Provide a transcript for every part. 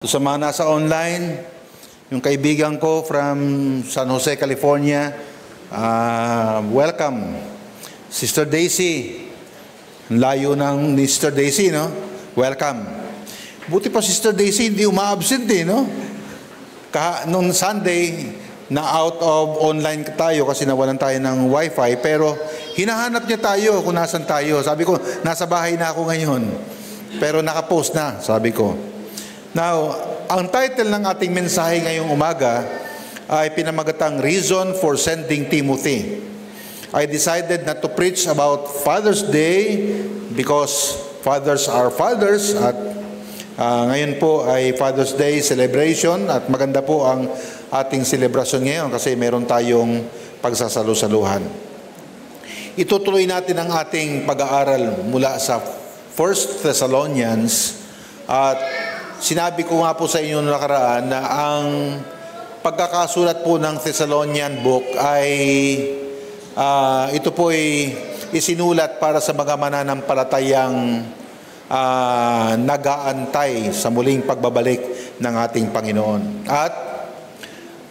Sa mga nasa online, yung kaibigan ko from San Jose, California, welcome. Sister Daisy, layo ng ni Sister Daisy, no? Welcome. Buti pa Sister Daisy, hindi uma-absent no? Nung Sunday, na out of online tayo kasi nawalan tayo ng wifi, pero hinahanap niya tayo kung nasan tayo. Sabi ko, nasa bahay na ako ngayon. Pero nakapost na, sabi ko. Now, ang title ng ating mensahe ngayong umaga ay pinamagatang Reason for Sending Timothy. I decided not to preach about Father's Day because fathers are fathers at ngayon po ay Father's Day celebration at maganda po ang ating celebration ngayon kasi meron tayong pagsasalu-saluhan. Itutuloy natin ang ating pag-aaral mula sa 1 Thessalonians at sinabi ko nga po sa inyo nakaraan na ang pagkakasulat po ng Thessalonian book ay ito po ay isinulat para sa mga mananampalatayang nag-aantay sa muling pagbabalik ng ating Panginoon. At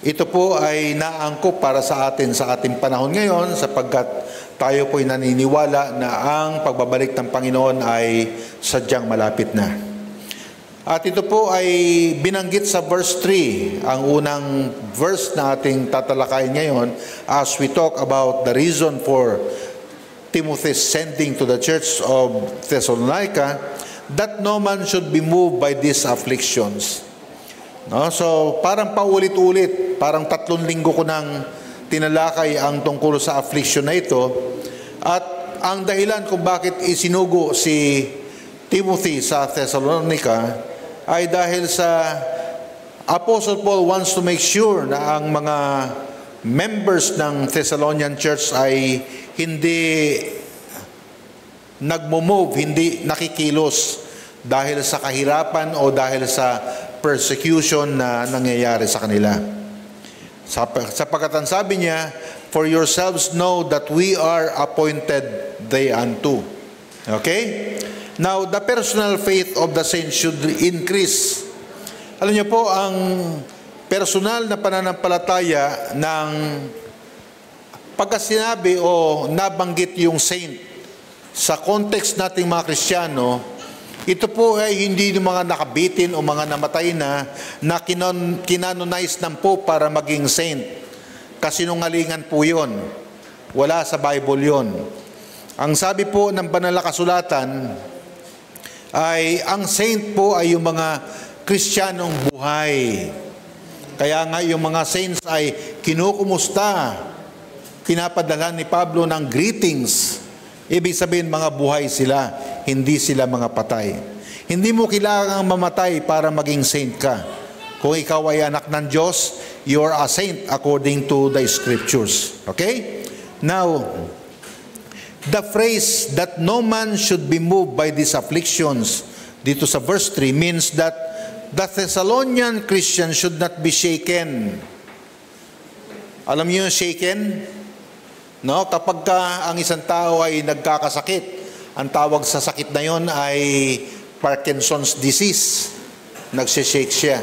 ito po ay naangkop para sa atin sa ating panahon ngayon sapagkat tayo po ay naniniwala na ang pagbabalik ng Panginoon ay sadyang malapit na. At ito po ay binanggit sa verse 3, ang unang verse na ating tatalakayin ngayon as we talk about the reason for Timothy's sending to the church of Thessalonica, that no man should be moved by these afflictions. No? So parang paulit-ulit, parang 3 linggo ko nang tinalakay ang tungkol sa affliction na ito. At ang dahilan kung bakit isinugo si Timothy sa Thessalonica ay dahil sa Apostle Paul wants to make sure na ang mga members ng Thessalonian Church ay hindi nagmo-move, hindi nakikilos dahil sa kahirapan o dahil sa persecution na nangyayari sa kanila. Sapagkat ang sabi niya, for yourselves know that we are appointed thereunto. Okay? Now, the personal faith of the saints should increase. Alam niyo po, ang personal na pananampalataya ng pagka sinabi o nabanggit yung saint sa context nating mga Kristiyano, ito po ay hindi yung mga nakabitin o mga namatay na kinanonize ng Pope para maging saint. Kasinungalingan po yun. Wala sa Bible yun. Ang sabi po ng banal na kasulatan ay ang saint po ay yung mga Kristiyanong buhay. Kaya nga yung mga saints ay kinukumusta, pinapadala ni Pablo ng greetings. Ibig sabihin mga buhay sila, hindi sila mga patay. Hindi mo kailangang mamatay para maging saint ka. Kung ikaw ay anak ng Diyos, you are a saint according to the scriptures. Okay? Now, the phrase that no man should be moved by these afflictions dito sa verse 3 means that the Thessalonian Christians should not be shaken. Alam niyo yung shaken? No? Kapag ang isang tao ay nagkakasakit, ang tawag sa sakit na yon ay Parkinson's disease. Nagsishake siya.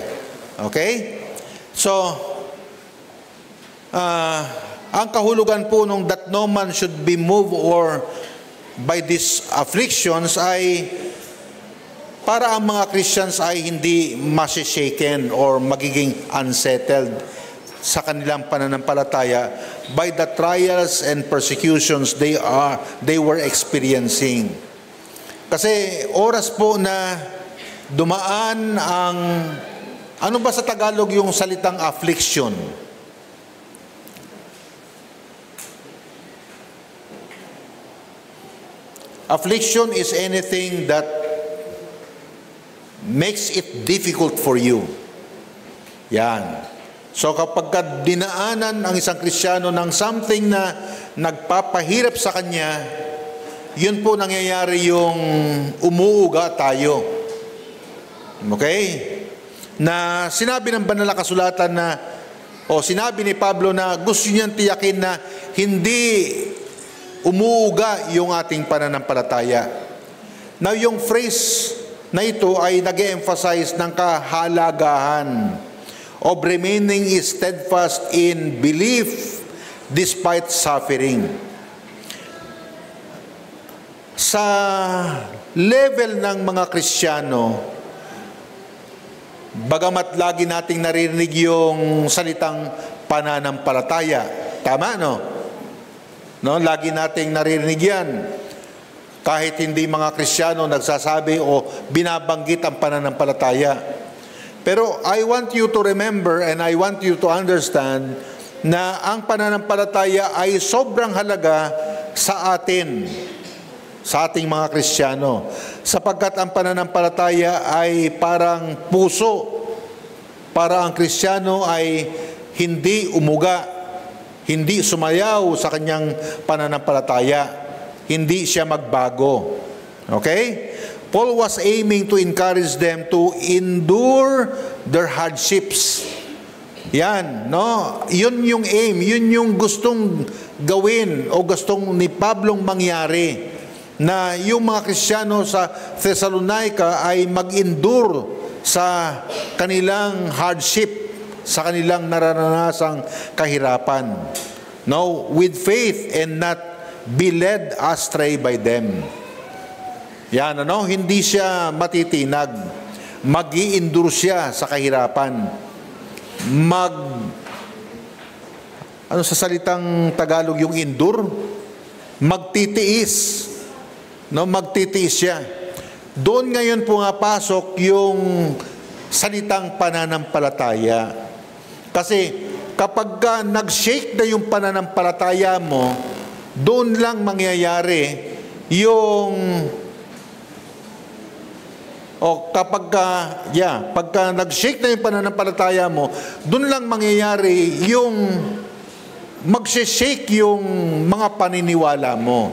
Okay? So, ang kahulugan po nung that no man should be moved or by these afflictions ay para ang mga Christians ay hindi masishaken or magiging unsettled sa kanilang pananampalataya by the trials and persecutions they were experiencing. Kasi oras po na dumaan ang ano ba sa Tagalog yung salitang affliction? Affliction is anything that makes it difficult for you. Yan. So kapag dinaanan ang isang Kristiyano ng something na nagpapahirap sa kanya, yun po nangyayari yung umuuga tayo. Okay? Na sinabi ng banal na kasulatan na, o sinabi ni Pablo na gusto niyang tiyakin na hindi umuuga yung ating pananampalataya. Now, yung phrase na ito ay nag-emphasize ng kahalagahan of remaining steadfast in belief despite suffering. Sa level ng mga Kristiyano, bagamat lagi nating naririnig yung salitang pananampalataya. Tama, no? Lagi nating naririnig yan. Kahit hindi mga Kristiyano nagsasabi o binabanggit ang pananampalataya. Pero I want you to remember and I want you to understand na ang pananampalataya ay sobrang halaga sa atin, sa ating mga Kristiyano. Sapagkat ang pananampalataya ay parang puso. Para ang Kristiyano ay hindi umuga, hindi sumayaw sa kanyang pananampalataya. Hindi siya magbago. Okay? Paul was aiming to encourage them to endure their hardships. Yan, no? Yun yung aim, yun yung gustong gawin o gustong ni Pablong mangyari, na yung mga Kristiyano sa Thessalonica ay mag-endure sa kanilang hardship, sa kanilang naranasang kahirapan. No, with faith and not be led astray by them. Yan, hindi siya matitinag. Mag-i-endure siya sa kahirapan. Sa salitang Tagalog yung endure? Magtitiis. Magtitiis siya. Doon ngayon pumapasok yung salitang pananampalataya. Kasi kapag nag-shake na yung pananampalataya mo, doon lang mangyayari yung pagka nag-shake na yung pananampalataya mo, doon lang mangyayari yung magsishake yung mga paniniwala mo.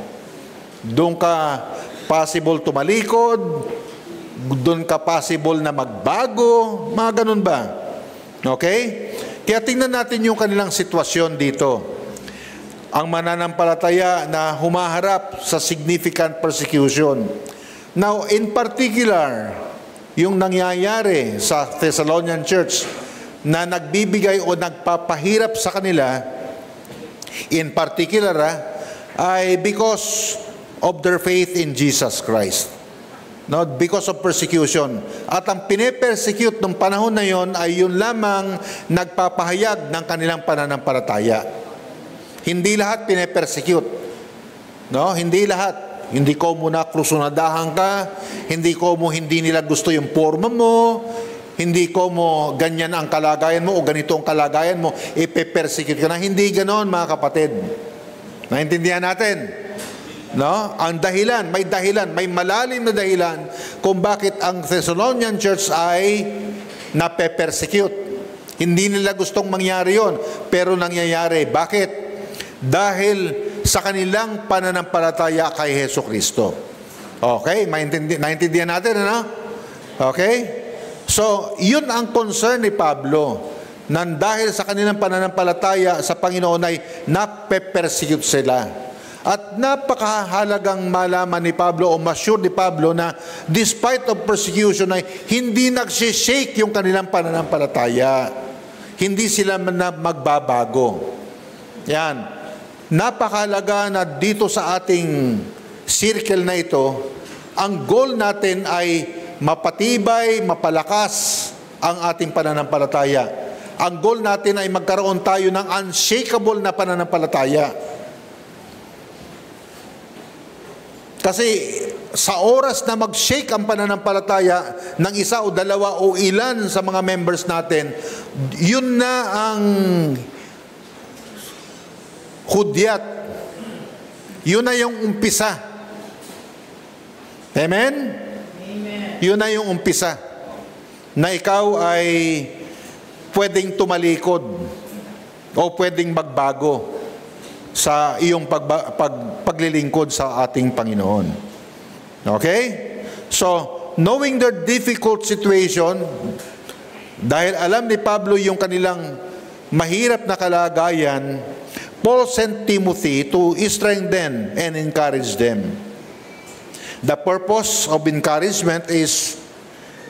Doon ka possible tumalikod, doon ka possible na magbago, mga ganun ba? Okay? Kaya tingnan natin yung kanilang sitwasyon dito. Ang mananampalataya na humaharap sa significant persecution. Now, in particular, yung nangyayari sa Thessalonian Church na nagbibigay o nagpapahirap sa kanila, in particular, ay because of their faith in Jesus Christ. No, because of persecution. At ang pine-persecute ng panahon na yon ay yun lamang nagpapahayag ng kanilang pananampalataya. Hindi lahat pine-persecute. No, hindi lahat. Hindi ko mo na krusunadahan ka, hindi nila gusto yung forma mo, hindi ko mo ganyan ang kalagayan mo o ganito ang kalagayan mo, ipe-persecute ka na. Hindi ganoon, mga kapatid. Naintindihan natin? No? Ang dahilan, may malalim na dahilan kung bakit ang Thessalonian Church ay nape-persecute. Hindi nila gustong mangyari yon, pero nangyayari. Bakit? Dahil sa kanilang pananampalataya kay Jesucristo. Okay? Naintindihan natin, ano? Okay? So, yun ang concern ni Pablo, na dahil sa kanilang pananampalataya sa Panginoon ay nape-persecute sila. At napakahalagang malaman ni Pablo o ma-sure ni Pablo na despite of persecution ay hindi nagsishake yung kanilang pananampalataya. Hindi sila magbabago. Yan. Napakahalaga na dito sa ating circle na ito, ang goal natin ay mapatibay, mapalakas ang ating pananampalataya. Ang goal natin ay magkaroon tayo ng unshakable na pananampalataya. Kasi sa oras na mag-shake ang pananampalataya ng isa o dalawa o ilan sa mga members natin, yun na ang hudyat. Yun na yung umpisa. Amen? Amen. Yun na yung umpisa. Na ikaw ay pwedeng tumalikod o pwedeng magbago sa iyong paglilingkod sa ating Panginoon. Okay? So, knowing their difficult situation, dahil alam ni Pablo yung kanilang mahirap na kalagayan, Paul sent Timothy to strengthen and encourage them. The purpose of encouragement is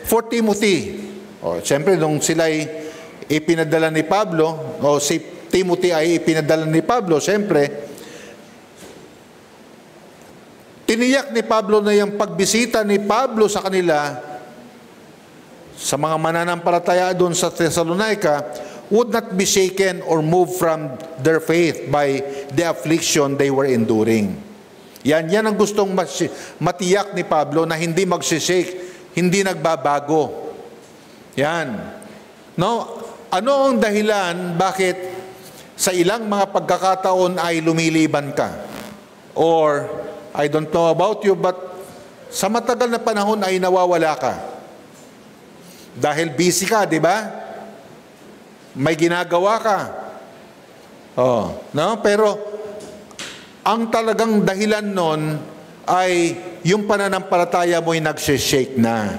for Timothy. O, siyempre, nung sila'y ipinadala ni Pablo, o si Timothy ay ipinadala ni Pablo, siyempre, tiniyak ni Pablo na yung pagbisita ni Pablo sa kanila, sa mga mananampalataya doon sa Thessalonica, would not be shaken or moved from their faith by the affliction they were enduring. Yan ang gustong matiyak ni Pablo na hindi magsishake, hindi nagbabago. Yan. No? Ano ang dahilan bakit sa ilang mga pagkakataon ay lumiliban ka? Or, I don't know about you, but sa matagal na panahon ay nawawala ka. Dahil busy ka, di ba? May ginagawa ka. Oh, no? Pero ang talagang dahilan nun ay yung pananampalataya mo ay nagsishake na.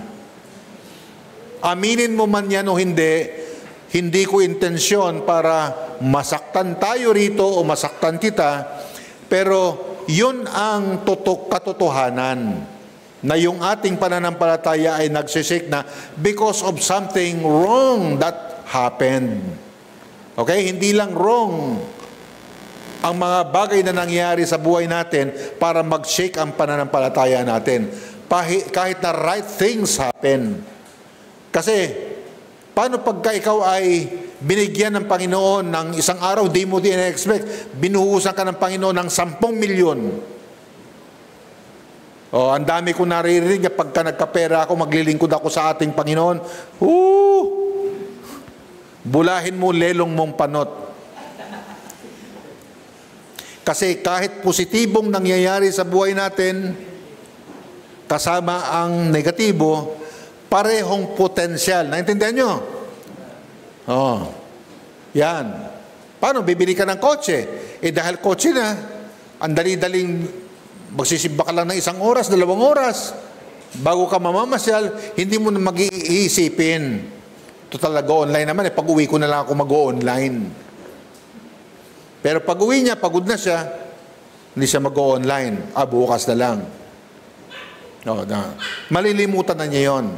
Aminin mo man yan o hindi ko intensyon para masaktan tayo rito o masaktan kita, pero yun ang katotohanan na yung ating pananampalataya ay nagsishake na because of something wrong that happened. Okay? Hindi lang wrong ang mga bagay na nangyayari sa buhay natin para mag-shake ang pananampalataya natin. Kahit na right things happen. Kasi, paano pagka ikaw ay binigyan ng Panginoon ng isang araw, di mo din-expect, binuhusan ka ng Panginoon ng 10 milyon. Oh, ang dami ko naririnig na pagka nagkapera ako, maglilingkod ako sa ating Panginoon. Bulahin mo lelong mong panot. Kasi kahit positibong nangyayari sa buhay natin, kasama ang negatibo, parehong potensyal. Naintindihan nyo? Oh, yan. Paano? Bibili ka ng kotse. Dahil kotse na, ang dali-daling magsisimba ka lang ng 1 oras, 2 oras. Bago ka mamamasyal, hindi mo na mag-iisipin. Ito talaga online naman. Pag uwi ko na lang ako mag-online. Pero pag uwi niya, pagod na siya, hindi siya mag-online. Bukas na lang. Malilimutan na niya yun.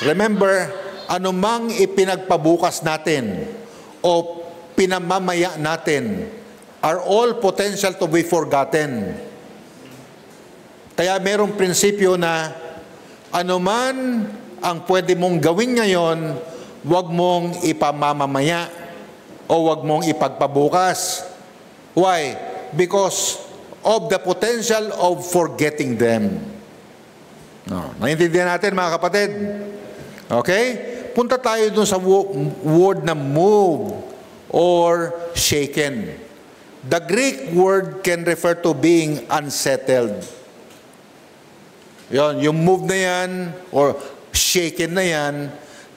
Remember, anumang ipinagpabukas natin o pinamamaya natin are all potential to be forgotten. Kaya merong prinsipyo na anuman ang pwede mong gawin ngayon, huwag mong ipamamamaya o huwag mong ipagpabukas. Why? Because of the potential of forgetting them. Naintindihan natin mga kapatid? Okay? Punta tayo dun sa word na move or shaken. The Greek word can refer to being unsettled. Yung move na yan or shaken na yan,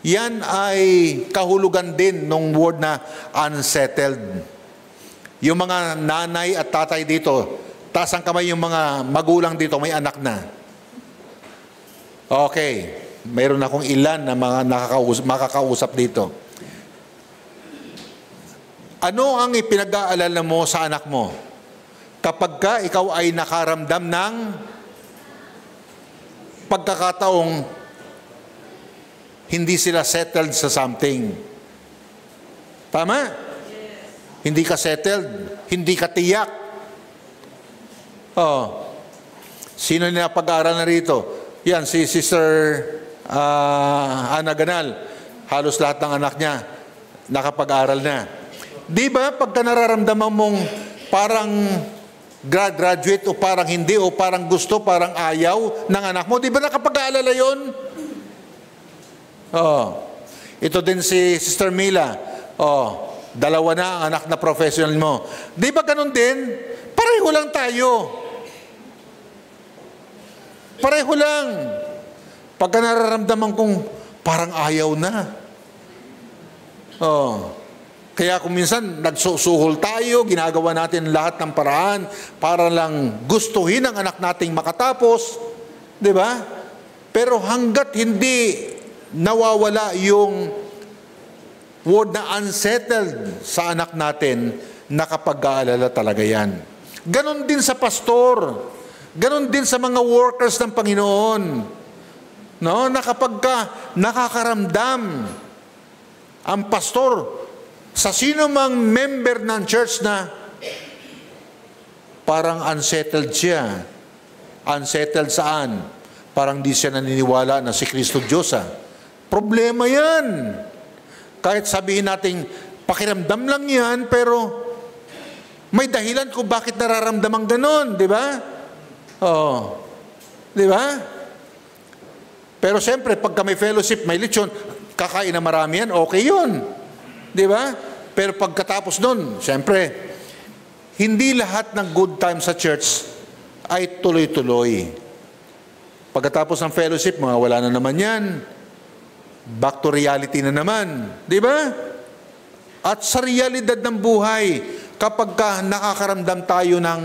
yan ay kahulugan din ng word na unsettled. Yung mga nanay at tatay dito, taas ang kamay yung mga magulang dito, may anak na. Okay, mayroon akong ilan na mga makakausap dito. Ano ang ipinag-aalala mo sa anak mo kapag ka ikaw ay nakaramdam ng pagkakataong hindi sila settled sa something? Tama? Hindi ka settled, hindi ka tiyak. Sino na pag-aaral na rito? Yan, si Sister Ana Ganal. Halos lahat ng anak niya nakapag-aaral na. Di ba, pagka nararamdaman mong parang graduate o parang hindi o parang gusto, parang ayaw ng anak mo, di ba nakapag-aalala yun? Ito din si Sister Mila. Dalawa na ang anak na professional mo. Di ba ganun din? Pareho lang tayo. Pareho lang. Pagka nararamdaman kong parang ayaw na. Kaya kung minsan nagsusuhol tayo, ginagawa natin lahat ng paraan para lang gustuhin ang anak nating makatapos. Di ba? Pero hanggat hindi nawawala yung word na unsettled sa anak natin, nakapag-aalala talaga yan. Ganon din sa pastor. Ganon din sa mga workers ng Panginoon. No? Na kapag nakakaramdam ang pastor sa sino mang member ng church na parang unsettled siya. Unsettled saan? Parang di siya naniniwala na si Kristo Diyos. Problema yan. Kahit sabihin natin, pakiramdam lang yan, pero may dahilan kung bakit nararamdaman ganon, di ba? Oo. Di ba? Pero siyempre, pagka may fellowship, may lechon, kakain na marami yan, okay yun. Di ba? Pero pagkatapos nun, siyempre, hindi lahat ng good time sa church ay tuloy-tuloy. Pagkatapos ng fellowship, wala na naman yan. Back to reality na naman. Di ba? At sa realidad ng buhay, kapag nakakaramdam tayo ng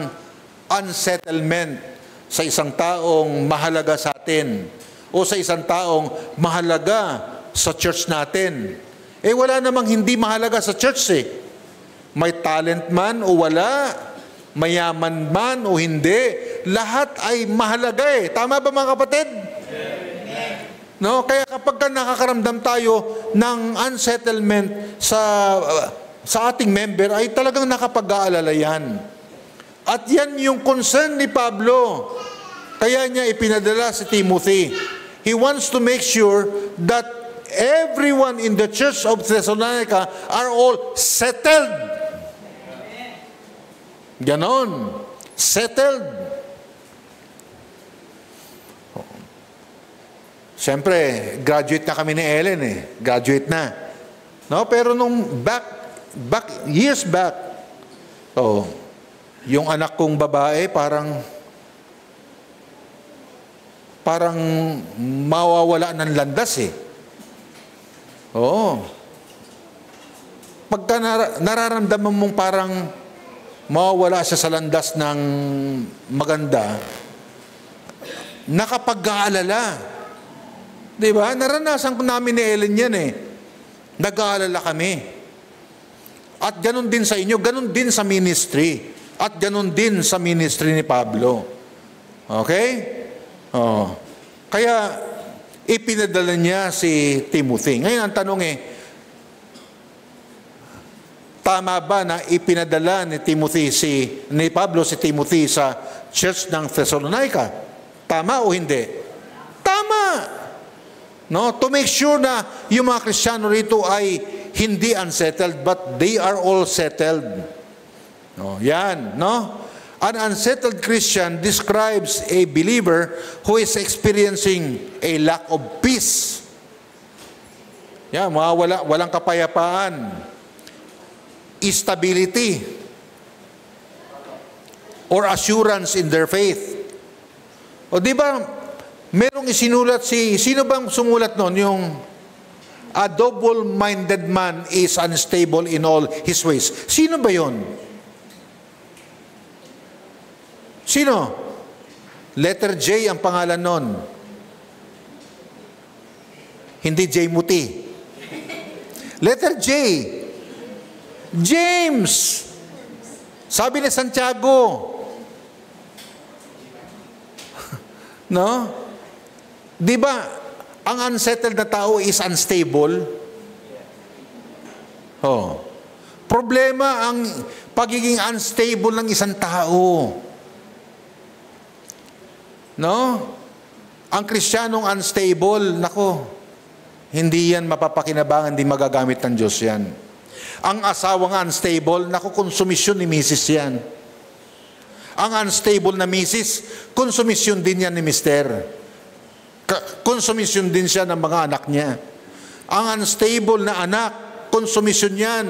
unsettlement sa isang taong mahalaga sa atin, o sa isang taong mahalaga sa church natin. Wala namang hindi mahalaga sa church May talent man o wala, mayaman man o hindi, lahat ay mahalaga Tama ba mga kapatid? No? Kaya kapag nakakaramdam tayo ng unsettlement sa ating member, ay talagang nakapag-aalala yan. At yan yung concern ni Pablo. Kaya niya ipinadala si Timothy. He wants to make sure that everyone in the church of Thessalonica are all settled. Ganon. Settled. Siyempre, graduate na kami ni Ellen Graduate na. No? Pero nung years back, yung anak kong babae parang mawawala ng landas Pagka nararamdaman mong parang mawawala siya sa landas ng maganda, nakapag-aalala. Di ba? Naranasan ko namin ni Ellen yan Nag-aalala kami. At ganun din sa inyo, ganun din sa ministry. At ganun din sa ministry ni Pablo. Okay? Kaya, ipinadala niya si Timothy. Ngayon, ang tanong tama ba na ipinadala ni Pablo si Timothy sa church ng Thessalonica? Tama o hindi? Tama! No? To make sure na yung mga Kristiyano rito ay hindi unsettled, but they are all settled. Yan, no? An unsettled Christian describes a believer who is experiencing a lack of peace. Yan, walang kapayapaan. Stability. Or assurance in their faith. O di ba, merong isinulat sino bang sumulat nun? Yung, a double-minded man is unstable in all his ways. Sino ba yon? Sino? Letter J ang pangalan nun. Hindi J Muti. Letter J. James. Sabi ni Santiago. No? Di ba, ang unsettled na tao is unstable? Problema ang pagiging unstable ng isang tao. No? Ang Kristiyanong unstable, hindi yan mapapakinabangan, hindi magagamit ng Diyos yan. Ang asawang unstable, konsumisyon ni Mrs. yan. Ang unstable na Mrs., konsumisyon din yan ni Mr. Konsumisyon din siya ng mga anak niya. Ang unstable na anak, konsumisyon yan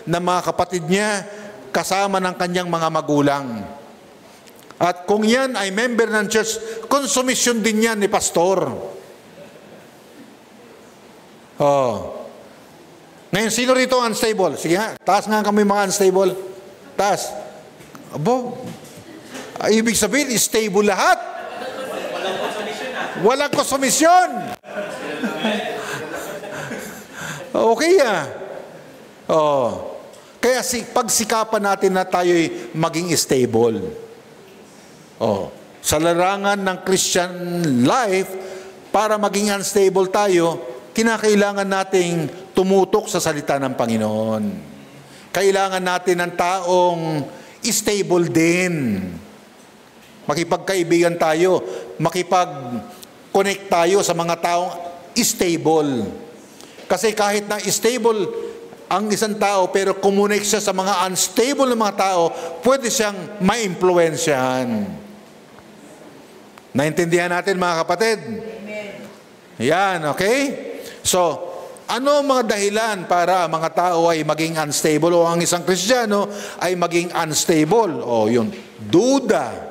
ng mga kapatid niya kasama ng kanyang mga magulang. At kung yan ay member ng church, konsumisyon din yan ni pastor. Ngayon, sino rito unstable? Sige nga, taas nga kami mga unstable. Taas. Ibig sabihin, stable lahat. Walang konsumisyon. Okay Kaya pagsikapan natin na tayo'y maging stable. Sa larangan ng Christian life, para maging unstable tayo, kinakailangan nating tumutok sa salita ng Panginoon. Kailangan natin ng taong stable din. Makipagkaibigan tayo, makipag-connect tayo sa mga taong stable. Kasi kahit na stable ang isang tao, pero connect siya sa mga unstable na mga tao, pwede siyang ma-impluensyahan. Naintindihan natin mga kapatid? Amen. Yan, okay? So, ano ang mga dahilan para ang mga tao ay maging unstable o ang isang Kristiyano ay maging unstable? O yun, duda.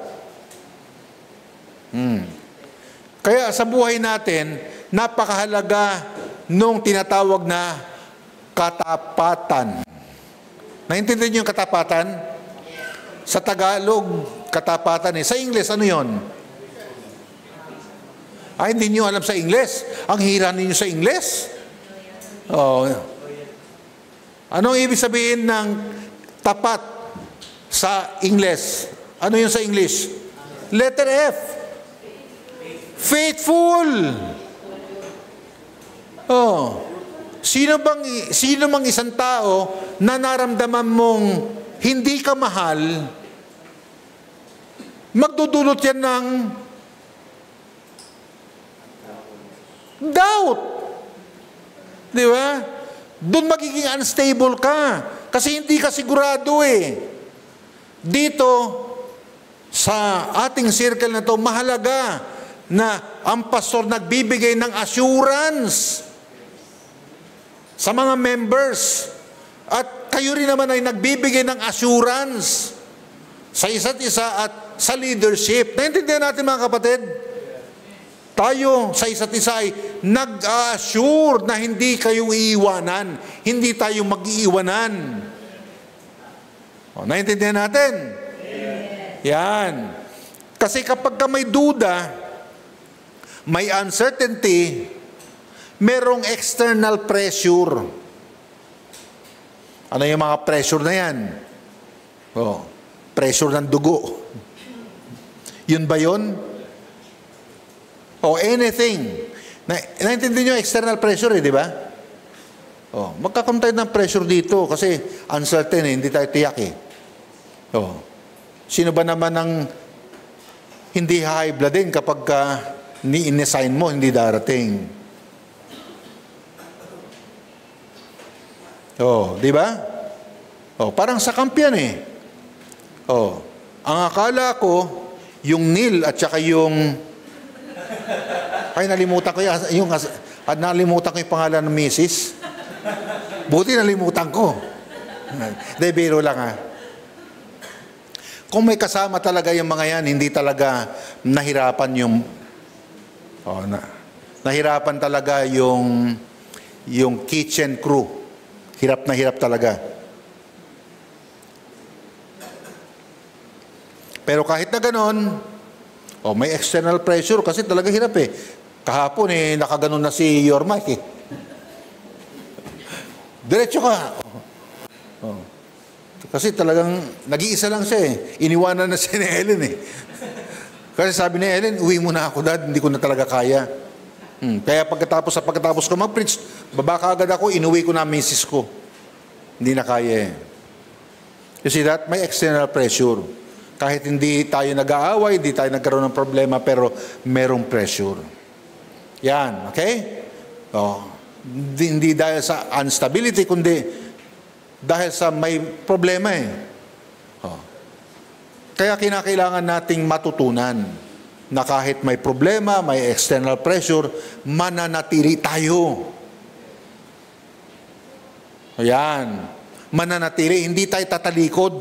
Kaya sa buhay natin, napakahalaga nung tinatawag na katapatan. Naintindihan niyo yung katapatan? Sa Tagalog, katapatan eh. Sa Ingles, ano yun? Ay, hindi niyo alam sa Ingles. Ang hira ninyo sa Ingles. Oh. Anong ibig sabihin ng tapat sa Ingles? Ano yun sa English? Letter F. Faithful. Oh. Sino mang isang tao na naramdaman mong hindi ka mahal, magdudulot yan ng doubt. Di ba? Doon magiging unstable ka. Kasi hindi ka sigurado eh. Dito, sa ating circle na to, mahalaga na ang pastor nagbibigay ng assurance sa mga members. At kayo rin naman ay nagbibigay ng assurance sa isa't isa at sa leadership. Naintindihan natin mga kapatid? Tayo sa isa't isa ay nag-assure na hindi kayo iiwanan. Hindi tayo mag-iiwanan. O, naintindihan natin? Yan. Kasi kapag ka may duda, may uncertainty, merong external pressure. Ano yung mga pressure na yan? O, pressure ng dugo. Yun ba yun? O anything. Naintindihan nyo external pressure di ba? O, magkakaroon tayo ng pressure dito kasi uncertain hindi tayo tiyak O, sino ba naman ang hindi high blood din kapag ni-inassign mo, hindi darating? O, di ba? O, parang sa kampiyan O, ang akala ko, yung nil at saka yung ay, nalimutan ko yung pangalan ng misis. Buti nalimutan ko. De, biro lang Kung may kasama talaga yung mga yan, hindi talaga nahirapan nahirapan talaga yung kitchen crew. Hirap na hirap talaga. Pero kahit na ganon, may external pressure kasi talaga hirap Kahapon nakaganon na si Your Mike Diretso ka. Kasi talagang nag-iisa lang siya Iniwanan na siya ni Ellen Kasi sabi ni Ellen, uwi mo na ako dad, hindi ko na talaga kaya. Kaya pagkatapos ko mag-preach, baba ka agad ako, inuwi ko na misis ko. Hindi na kaya You see that? May external pressure. Kahit hindi tayo nag-aaway, hindi tayo nagkaroon ng problema, pero merong pressure. Yan, okay? Hindi dahil sa instability, kundi dahil sa may problema Kaya kinakailangan nating matutunan na kahit may problema, may external pressure, mananatili tayo. Ayan. Mananatili, hindi tayo tatalikod.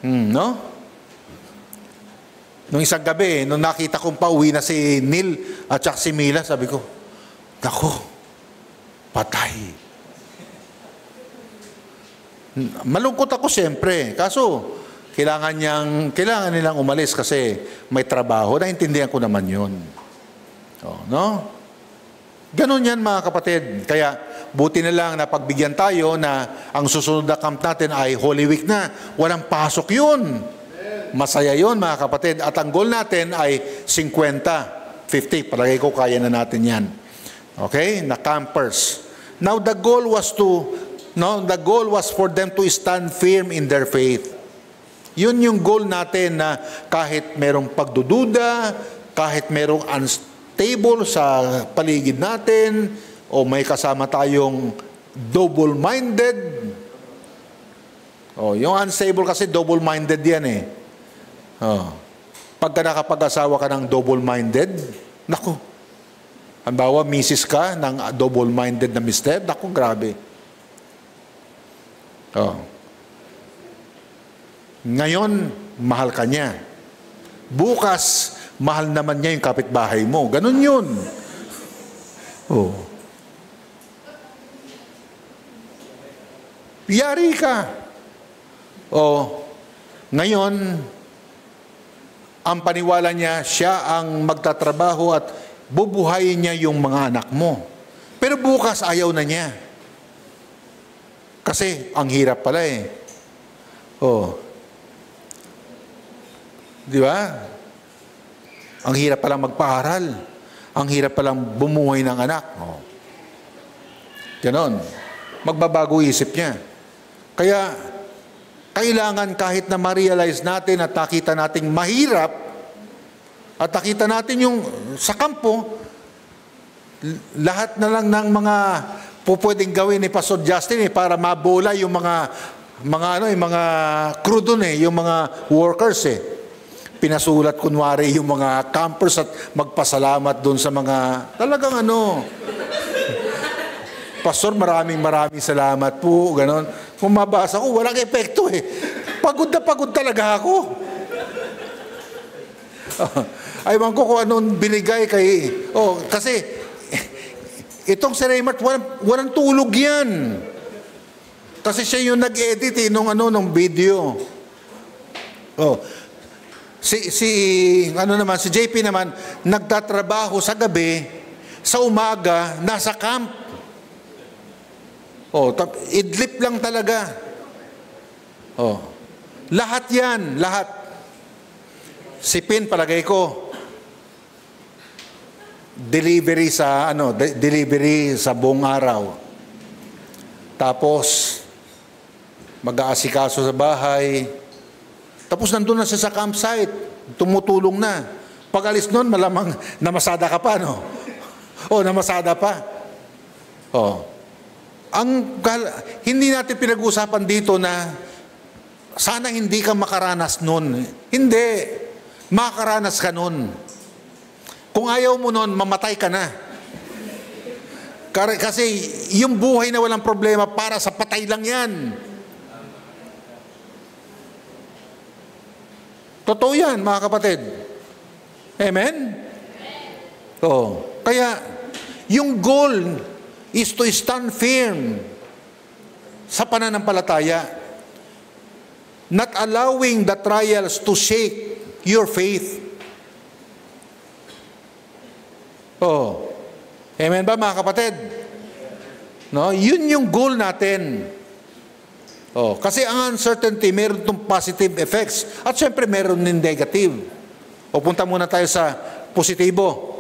No? Nung isang gabi, nung nakita kong pauwi na si Neil at saka si Mila, sabi ko, naku, patay. Malungkot ako siyempre. Kaso, kailangan nilang umalis kasi may trabaho. Naintindihan ko naman yun. No? Ganun yan mga kapatid. Kaya, buti na lang na pagbigyan tayo na ang susunod na camp natin ay Holy Week na. Walang pasok yun. Masaya yun mga kapatid. At ang goal natin ay 50, 50. Palagay ko kaya na natin yan. Okay? Na campers. Now the goal was for them to stand firm in their faith. Yun yung goal natin, na kahit merong pagdududa, kahit merong unstable sa paligid natin, o may kasama tayong double-minded. Yung unstable kasi double-minded yan eh. Pagka nakapag-asawa ka ng double-minded, naku, halimbawa, misis ka ng double-minded na mister, naku, grabe. Ngayon, mahal ka niya. Bukas, mahal naman niya yung kapitbahay mo. Ganun yun. Yari ka. Ngayon, ang paniwala niya, siya ang magtatrabaho at bubuhayin niya yung mga anak mo. Pero bukas, ayaw na niya. Kasi, ang hirap pala eh. Di ba? Ang hirap palang magpaaral. Ang hirap palang bumuhay ng anak. Ganon. Magbabago isip niya. Kaya, kailangan kahit na ma-realize natin at nakita nating mahirap, at nakita natin yung sa kampo, lahat na lang ng mga pupwedeng gawin ni Pastor Justin para mabola yung mga crew dun yung mga workers Pinasulat kunwari yung mga campers at magpasalamat dun sa mga talagang Pastor, maraming salamat po, ganon. Kung mabasa ko, walang epekto Pagod na pagod talaga ako. Aywan ko kung anong binigay kay... kasi itong si Raymart, walang tulog yan. Kasi siya yung nag-edit nung video. Si JP naman, nagtatrabaho sa gabi, sa umaga, nasa camp. Idlip lang talaga. Lahat yan, lahat. Si Pin, palagay ko, delivery sa buong araw. Tapos, mag-aasikaso sa bahay. Tapos nandun na siya sa campsite. Tumutulong na. Pag alis nun, malamang namasada ka pa, no? Namasada pa. Hindi natin pinag-uusapan dito na sana hindi ka makaranas nun. Hindi. Makaranas ka nun. Kung ayaw mo nun, mamatay ka na. Kasi yung buhay na walang problema, para sa patay lang yan. Totoo yan, mga kapatid. Amen? Kaya, yung goal is to stand firm sa pananampalataya, not allowing the trials to shake your faith. Amen ba, mga kapatid? Yun yung goal natin. Kasi ang uncertainty, meron itong positive effects. At syempre, meron din negative. Punta muna tayo sa positibo.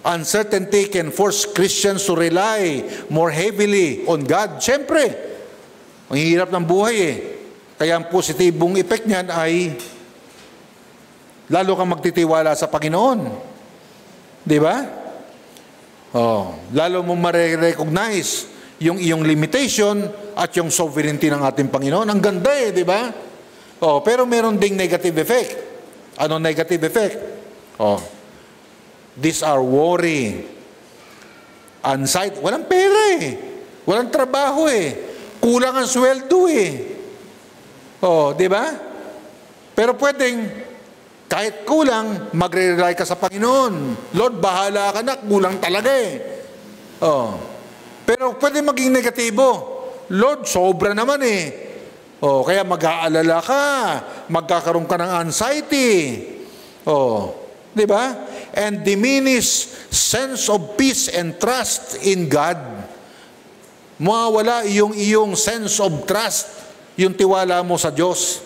Uncertainty can force Christians to rely more heavily on God. Syempre, ang hirap ng buhay Kaya ang positibong effect niyan ay lalo kang magtitiwala sa Panginoon. Di ba? Lalo mo ma-recognize yung iyong limitation at yung sovereignty ng ating Panginoon. Ang ganda di ba? Pero meron ding negative effect. Ano negative effect? These are worry, anxiety. Walang pera Walang trabaho Kulang ang sweldo di ba? Pero pwedeng, kahit kulang, magre-rely ka sa Panginoon. Lord, bahala ka na, kulang talaga Pero pwede maging negatibo. Lord, sobra naman kaya mag-aalala ka, magkakaroon ka ng anxiety. Di ba? And diminish sense of peace and trust in God. Mawawala iyong sense of trust, yung tiwala mo sa Diyos.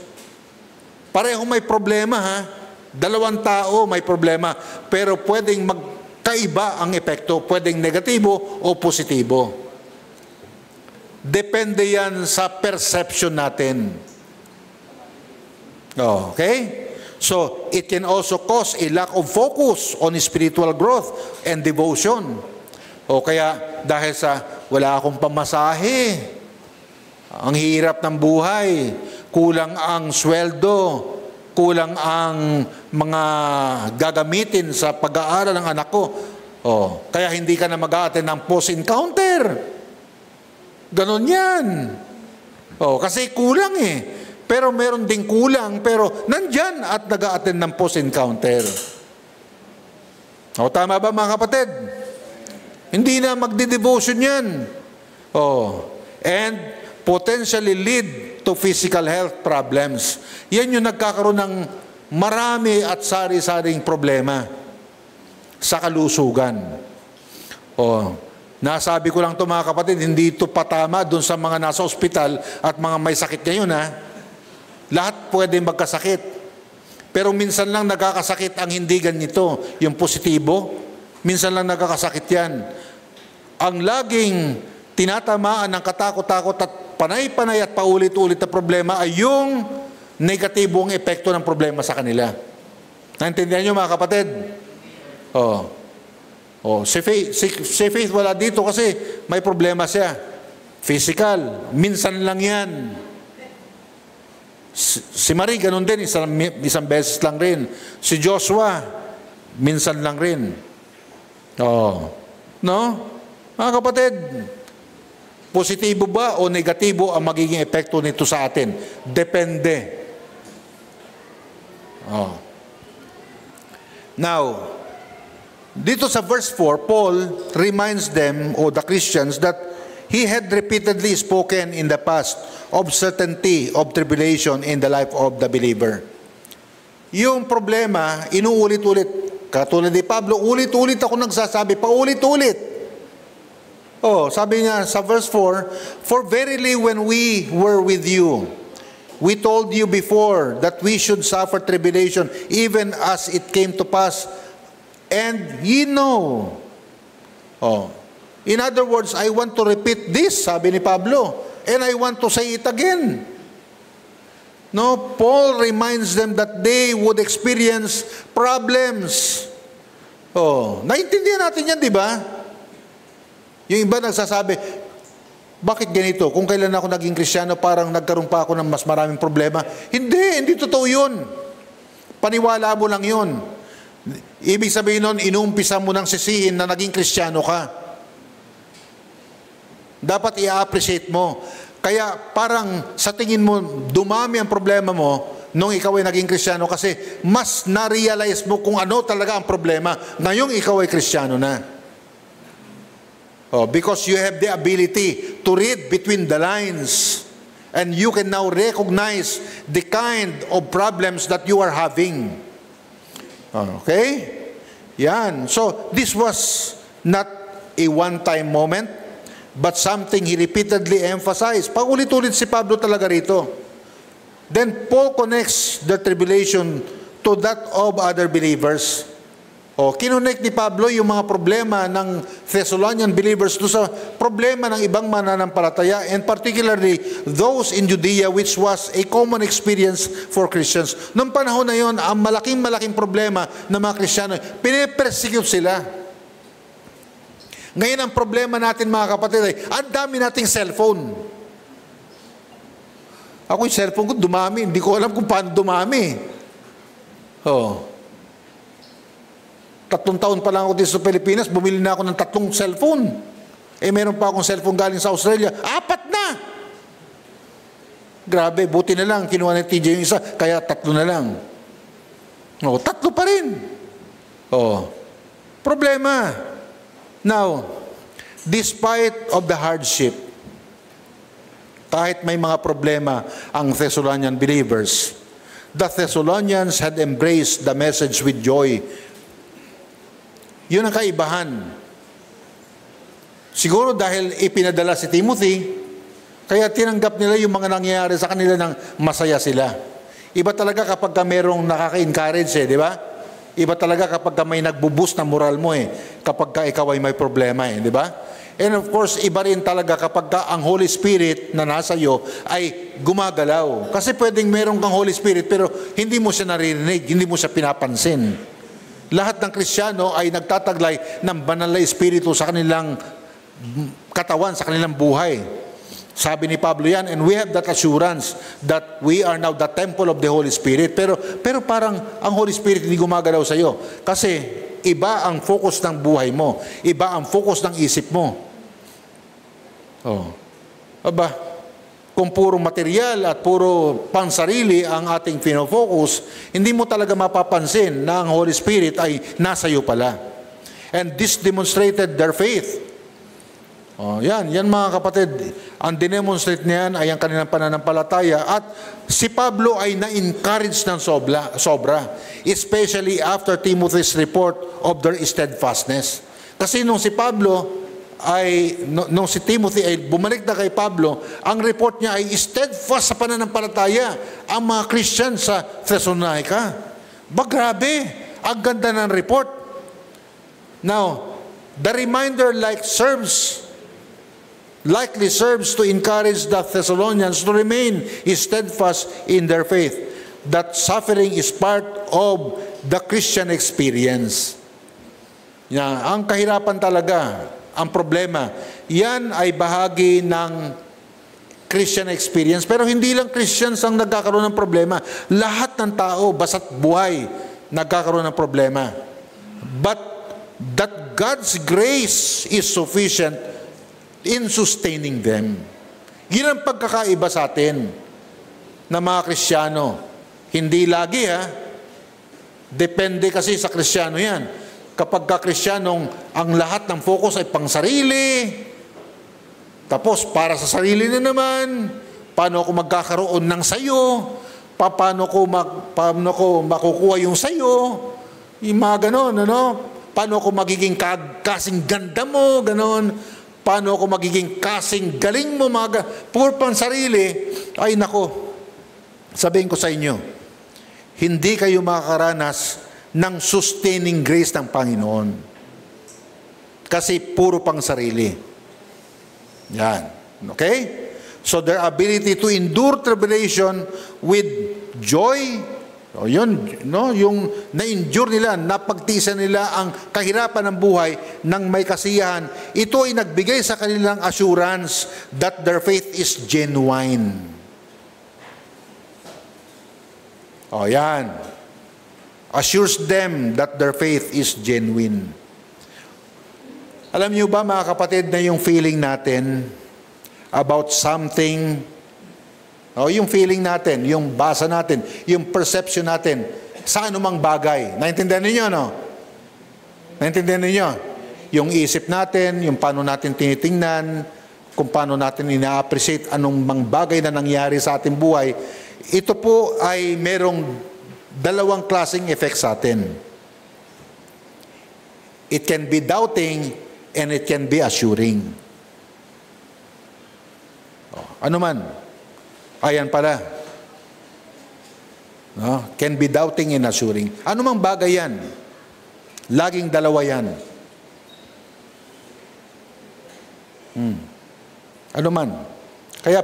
Pareho may problema Dalawang tao may problema, pero pwedeng Iba-iba ang epekto, pwedeng negatibo o positibo. Depende yan sa perception natin. Okay? So, it can also cause a lack of focus on spiritual growth and devotion. O kaya, dahil sa wala akong pamasahe, ang hirap ng buhay, kulang ang sweldo, kulang ang mga gagamitin sa pag-aaral ng anak ko. Kaya hindi ka na mag-a-attend ng post-encounter. Ganon yan. Kasi kulang eh. Pero meron ding kulang, pero nandyan at nag-a-attend ng post-encounter. Tama ba mga kapatid? Hindi na magdi-devotion yan. And potentially lead to physical health problems. Yan yung nagkakaroon ng marami at sari-saring problema sa kalusugan. Nasabi ko lang ito mga kapatid, hindi ito patama dun sa mga nasa ospital at mga may sakit ngayon ha. Lahat pwede magkasakit. Pero minsan lang nagkakasakit ang hindi ganito, yung positibo. Minsan lang nagkakasakit yan. Ang laging tinatamaan ng katakot-takot at panay-panay at paulit-ulit na problema ay yung negatibong epekto ng problema sa kanila. Naintindihan nyo mga kapatid? Si Faith wala dito kasi may problema siya. Physical. Minsan lang yan. Si Marie, ganun din, isang beses lang rin. Si Joshua, minsan lang rin. No? Mga kapatid, positibo ba o negatibo ang magiging epekto nito sa atin? Depende. Now, dito sa verse 4, Paul reminds them, o the Christians, that he had repeatedly spoken in the past of certainty of tribulation in the life of the believer. Yung problema, inuulit-ulit. Katulad ni Pablo, ulit-ulit ako nagsasabi, paulit-ulit. Sabi niya sa verse 4, for verily when we were with you, we told you before that we should suffer tribulation even as it came to pass, and ye know. In other words, I want to repeat this, sabi ni Pablo, and I want to say it again. No, Paul reminds them that they would experience problems. Naintindihan natin yan, di ba? Yung iba nagsasabi, bakit ganito? Kung kailan ako naging Kristiyano, parang nagkaroon pa ako ng mas maraming problema. Hindi totoo yun. Paniwala mo lang yun. Ibig sabihin nun, inuumpisa mo ng sisihin na naging Kristiyano ka. Dapat i-appreciate mo. Kaya parang sa tingin mo, dumami ang problema mo nung ikaw ay naging Kristiyano kasi mas na-realize mo kung ano talaga ang problema ngayong ikaw ay Kristiyano na. Because you have the ability to read between the lines and you can now recognize the kind of problems that you are having. Okay? Yan. So, this was not a one-time moment, but something he repeatedly emphasized. Paulit-ulit si Pablo talaga rito. Then Paul connects the tribulation to that of other believers. Kinonect ni Pablo yung mga problema ng Thessalonian believers to sa problema ng ibang mananampalataya, and particularly those in Judea, which was a common experience for Christians. Noong panahon na yon, ang malaking problema ng mga Kristiyano, pinipersecute sila. Ngayon ang problema natin mga kapatid ay, ang dami nating cellphone. Ako yung cellphone ko dumami, hindi ko alam kung paano dumami. 3 taon pa lang ako dito sa Pilipinas, bumili na ako ng 3 cellphone. Meron pa akong cellphone galing sa Australia, 4 na! Grabe, buti na lang, kinuha ni TJ yung isa, kaya 3 na lang. 3 pa rin. Problema. Now, despite of the hardship, kahit may mga problema ang Thessalonian believers, the Thessalonians had embraced the message with joy. Yun ang kaibahan. Siguro dahil ipinadala si Timothy, kaya tinanggap nila yung mga nangyayari sa kanila ng masaya sila. Iba talaga kapag merong nakaka-encourage di ba? Iba talaga kapag ka may nagbuboost na moral mo kapag ka ikaw ay may problema di ba? And of course, iba rin talaga kapag ka ang Holy Spirit na nasa iyo ay gumagalaw. Kasi pwedeng meron kang Holy Spirit pero hindi mo siya naririnig, hindi mo siya pinapansin. Lahat ng Kristiyano ay nagtataglay ng banal na Espiritu sa kanilang katawan, sa kanilang buhay. Sabi ni Pablo yan, and we have that assurance that we are now the temple of the Holy Spirit. Pero parang ang Holy Spirit hindi gumagalaw sa iyo. Kasi iba ang focus ng buhay mo. Iba ang focus ng isip mo. Aba, kung puro material at puro pansarili ang ating pinofocus, hindi mo talaga mapapansin na ang Holy Spirit ay nasa iyo pala. And this demonstrated their faith. Yan mga kapatid, ang dinemonstrate niyan ay ang kanilang pananampalataya at si Pablo ay na-encourage ng sobra, especially after Timothy's report of their steadfastness. Kasi nung si Timothy ay bumalik na kay Pablo, ang report niya ay steadfast sa pananampalataya ang mga Christian sa Thessalonica. Grabe, ang ganda ng report. Now, the reminder likely serves to encourage the Thessalonians to remain steadfast in their faith, that suffering is part of the Christian experience. Ang kahirapan talaga, ang problema, yan ay bahagi ng Christian experience. Pero hindi lang Christians ang nagkakaroon ng problema. Lahat ng tao, basta't buhay, nagkakaroon ng problema. But that God's grace is sufficient in sustaining them. Yun ang pagkakaiba sa atin na mga Kristiyano. Hindi lagi Depende kasi sa Kristiyano yan. Kapag ka-Kristyanong ang lahat ng focus ay pangsarili, tapos para sa sarili na naman, paano ako magkakaroon ng sayo, paano ko makukuha yung sayo, yung mga ganon, paano ako magiging kasing ganda mo, ganon, paano ako magiging kasing galing mo, puro pansarili, ay nako, sabihin ko sa inyo, hindi kayo makakaranas ng sustaining grace ng Panginoon. Kasi puro pang sarili. Yan. Okay? So their ability to endure tribulation with joy, yung na-endure nila, napagtiisan nila ang kahirapan ng buhay ng may kasiyahan, ito ay nagbigay sa kanilang assurance that their faith is genuine. Yan. Assures them that their faith is genuine. Alam niyo ba mga kapatid na yung feeling natin about something, yung feeling natin, yung basa natin, yung perception natin sa anumang bagay. Naintindihan ninyo, Naintindihan ninyo? Yung isip natin, yung paano natin tinitingnan, kung paano natin ina-appreciate anong mga bagay na nangyari sa ating buhay, ito po ay merong dalawang klaseng effect sa atin. It can be doubting and it can be assuring. Ano man? Ayan pala. Can be doubting and assuring. Ano mang bagay yan? Laging dalawa yan. Ano man? Kaya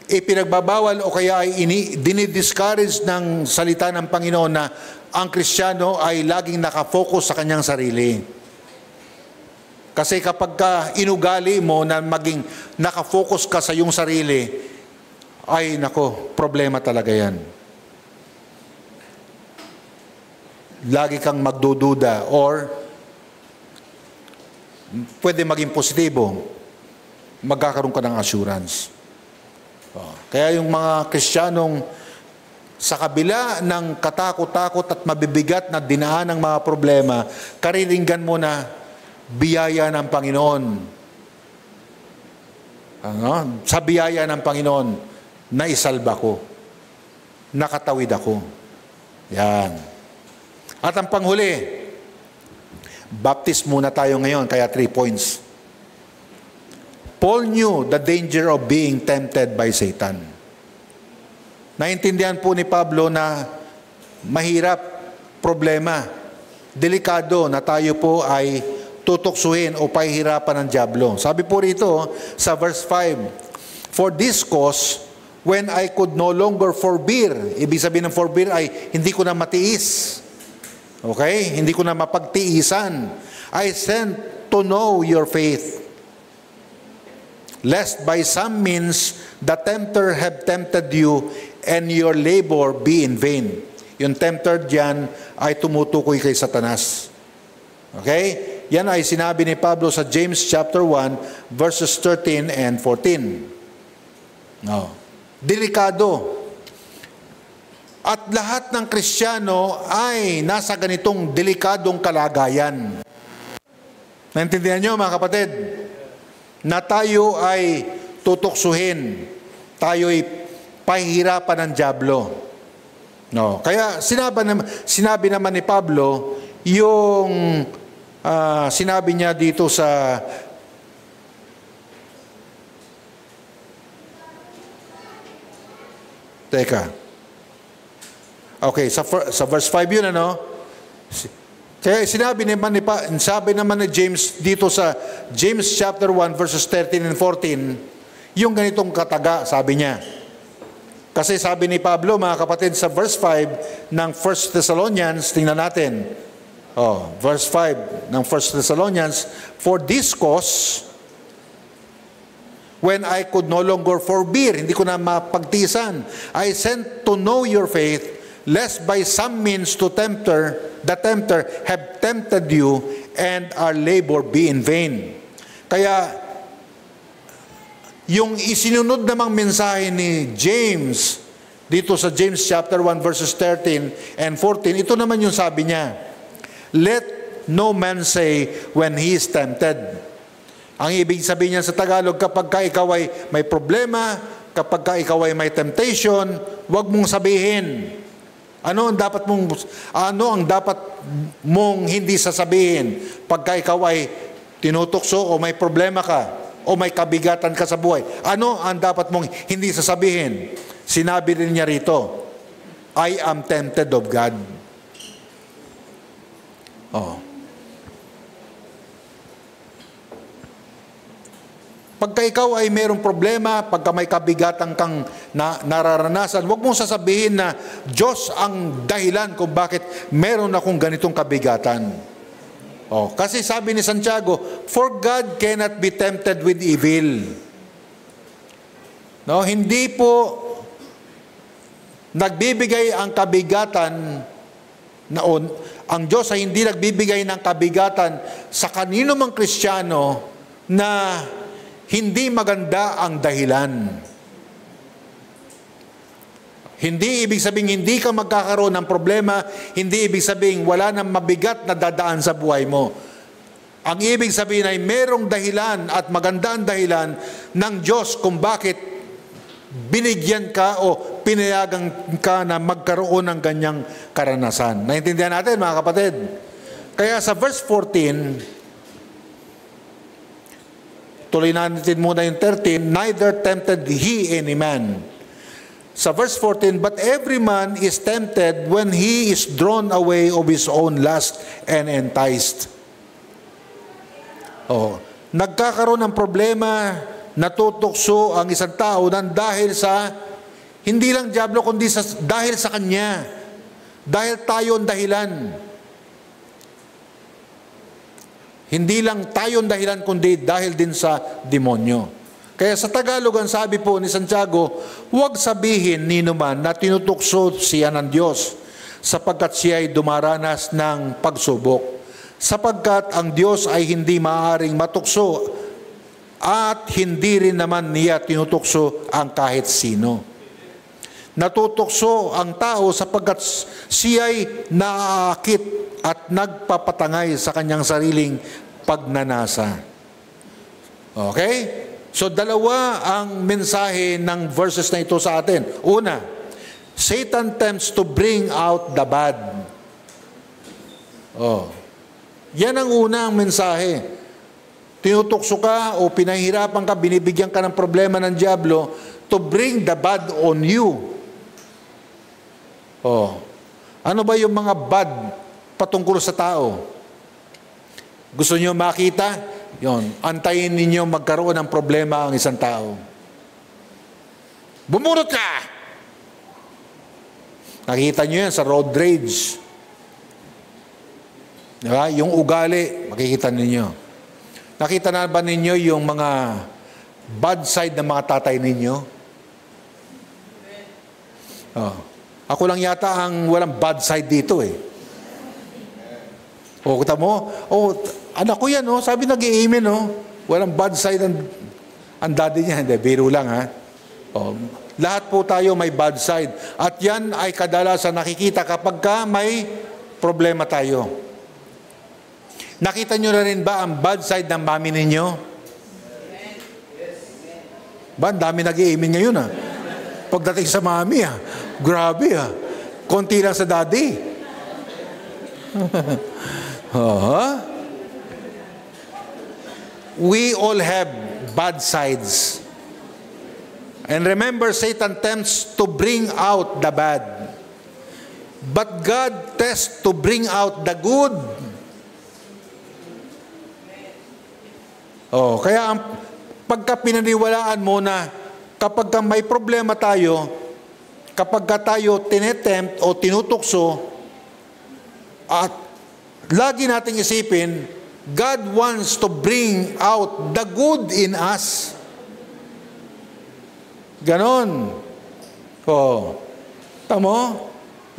ipinagbabawal o kaya ay dinidiscourage ng salita ng Panginoon na ang Kristiyano ay laging nakafocus sa kanyang sarili. Kasi kapag ka inugali mo na maging nakafocus ka sa iyong sarili, ay nako, problema talaga yan. Lagi kang magdududa or pwede maging positibo, magkakaroon ka ng assurance. Kaya yung mga Kristiyanong sa kabila ng katakot-takot at mabibigat na dinaan ng mga problema, kariringgan mo na biyaya ng Panginoon. Sa biyaya ng Panginoon, naisalba ko, nakatawid ako. Yan. At ang panghuli, baptist muna tayo ngayon, kaya 3 points. Paul knew the danger of being tempted by Satan. Naintindihan po ni Pablo na mahirap problema. Delikado na tayo po ay tutuksuhin o pahihirapan ng dyablo. Sabi po rito sa verse 5, "For this cause, when I could no longer forbear," ibig sabihin ng forbear ay hindi ko na matiis. Okay? Hindi ko na mapagtiisan. "I sent to know your faith, lest by some means the tempter have tempted you and your labor be in vain." Yung tempter diyan ay tumutukoy kay Satanas. Okay? Yan ay sinabi ni Pablo sa James chapter 1 verses 13 and 14. No. Delikado. At lahat ng Kristiyano ay nasa ganitong delikadong kalagayan. Naintindihan niyo mga kapatid? Na tayo ay tutuksuhin, tayo ay pahihirapan ng dyablo. No. Kaya sinabi naman ni Pablo yung sinabi niya dito sa sa verse 5 yun, ano? Kaya sinabi naman ni James dito sa James chapter 1 verses 13 and 14, yung ganitong kataga, sabi niya. Kasi sabi ni Pablo, mga kapatid, sa verse 5 ng 1 Thessalonians, tingnan natin. Verse 5 ng 1 Thessalonians, "For this cause, when I could no longer forbear," hindi ko na mapagtiisan, "I sent to know your faith, lest by some means the tempter have tempted you, and our labor be in vain." Kaya, yung isinunod namang mensahe ni James, dito sa James chapter 1 verses 13 and 14, ito naman yung sabi niya, "Let no man say when he is tempted." Ang ibig sabihin niya sa Tagalog, kapag ka ikaw ay may problema, kapag ka ikaw ay may temptation, huwag mong sabihin. Ano ang dapat mong hindi sasabihin pagka ikaw ay tinutukso o may problema ka o may kabigatan ka sa buhay? Ano ang dapat mong hindi sasabihin? Sinabi rin niya rito, "I am tempted of God." Pagka ikaw ay mayroong problema, pagka may kabigatan kang nararanasan, huwag mong sasabihin na Diyos ang dahilan kung bakit meron akong ganitong kabigatan. Kasi sabi ni Santiago, "For God cannot be tempted with evil." No, hindi po nagbibigay ang kabigatan ang Diyos ay hindi nagbibigay ng kabigatan sa kanino mang Kristiyano na hindi maganda ang dahilan. Hindi ibig sabihin hindi ka magkakaroon ng problema, hindi ibig sabihin wala nang mabigat na dadaan sa buhay mo. Ang ibig sabihin ay merong dahilan at maganda ang dahilan ng Diyos kung bakit binigyan ka o pinayagan ka na magkaroon ng ganyang karanasan. Naintindihan natin mga kapatid? Kaya sa verse 14, tuloy natin muna yung 13, "Neither tempted he any man." Sa verse 14, "But every man is tempted when he is drawn away of his own lust and enticed." Nagkakaroon ng problema, natutukso ang isang tao dahil sa, hindi lang dyablo, kundi dahil sa kanya. Dahil tayo ang dahilan. Hindi lang tayo ang dahilan, kundi dahil din sa demonyo. Kaya sa Tagalog, ang sabi po ni Santiago, huwag sabihin ninuman na tinutukso siya ng Diyos, sapagkat siya ay dumaranas ng pagsubok. Sapagkat ang Diyos ay hindi maaaring matukso, at hindi rin naman niya tinutukso ang kahit sino. Natutukso ang tao sapagkat siya'y naaakit at nagpapatangay sa kanyang sariling pagnanasa. Okay? So dalawa ang mensahe ng verses na ito sa atin. Una, Satan tempts to bring out the bad. Yan ang unang mensahe. Tinutukso ka o pinahirapan ka, binibigyan ka ng problema ng dyablo to bring the bad on you. Ano ba yung mga bad patungkol sa tao? Gusto niyo makita? Yon, antayin ninyo magkaroon ng problema ang isang tao. Bumunot ka! Nakita niyo yan sa road rage. Diba? Yung ugali, makikita ninyo. Nakita na ba ninyo yung mga bad side ng mga tatay ninyo? Oh. Ako lang yata ang walang bad side dito eh. O, kita mo? O, anak ko yan, sabi nag-i-amen, walang bad side ang daddy niya. Hindi, biro lang, ha? O, lahat po tayo may bad side. At yan ay kadalasan nakikita kapag may problema tayo. Nakita nyo na rin ba ang bad side ng mami ninyo? Ba, ang dami nag-i-amen ngayon, ha? Pagdating sa mami, ha? Grabe, ha? Konti lang sa daddy. We all have bad sides. And remember, Satan tempts to bring out the bad. But God tests to bring out the good. Kaya pagka pinaniwalaan mo na kapag may problema tayo, kapag tayo tinetempt o tinutukso, at lagi nating isipin, God wants to bring out the good in us. Ganon. Tamo?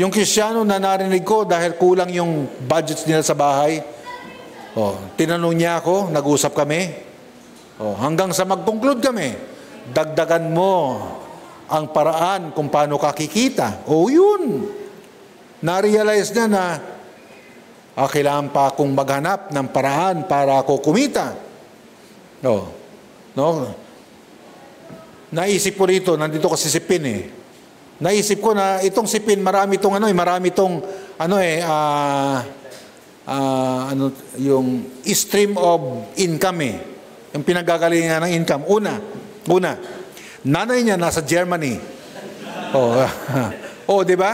Yung Kristiyano na narinig ko dahil kulang yung budgets nila sa bahay, tinanong niya ako, nag-usap kami, hanggang sa mag-conclude kami, dagdagan mo ang paraan kung paano ka kikita. Yun. Na-realize niya na kailangan pa akong maghanap ng paraan para ako kumita. Naisip ko rito, nandito kasi si Pin eh. Naisip ko na itong si Pin, marami itong yung stream of income eh. Yung pinagagalingan ng income. Una, nanay niya nasa Germany. Di ba?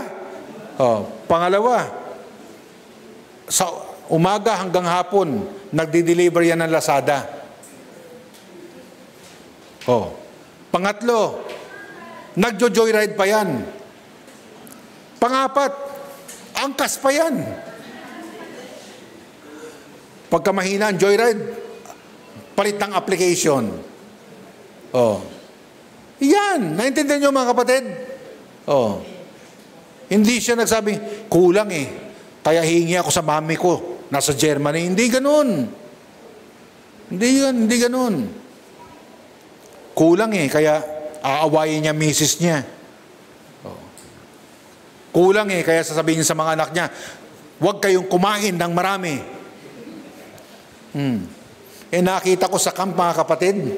Pangalawa, sa umaga hanggang hapon, nagdi-deliver yan ng Lazada. Pangatlo, nagjo-joyride pa yan. Pangapat, angkas pa yan. Pagka mahina ang joyride, palit ng application. Yan, naintindihan niyo mga kapatid? Hindi siya nagsabing, kulang eh. Kaya hingi ako sa mami ko, nasa Germany. Hindi ganun. Hindi ganun. Kulang eh, kaya aawayin niya misis niya. Kulang eh, kaya sasabihin sa mga anak niya, huwag kayong kumain ng marami. Nakita ko sa camp mga kapatid,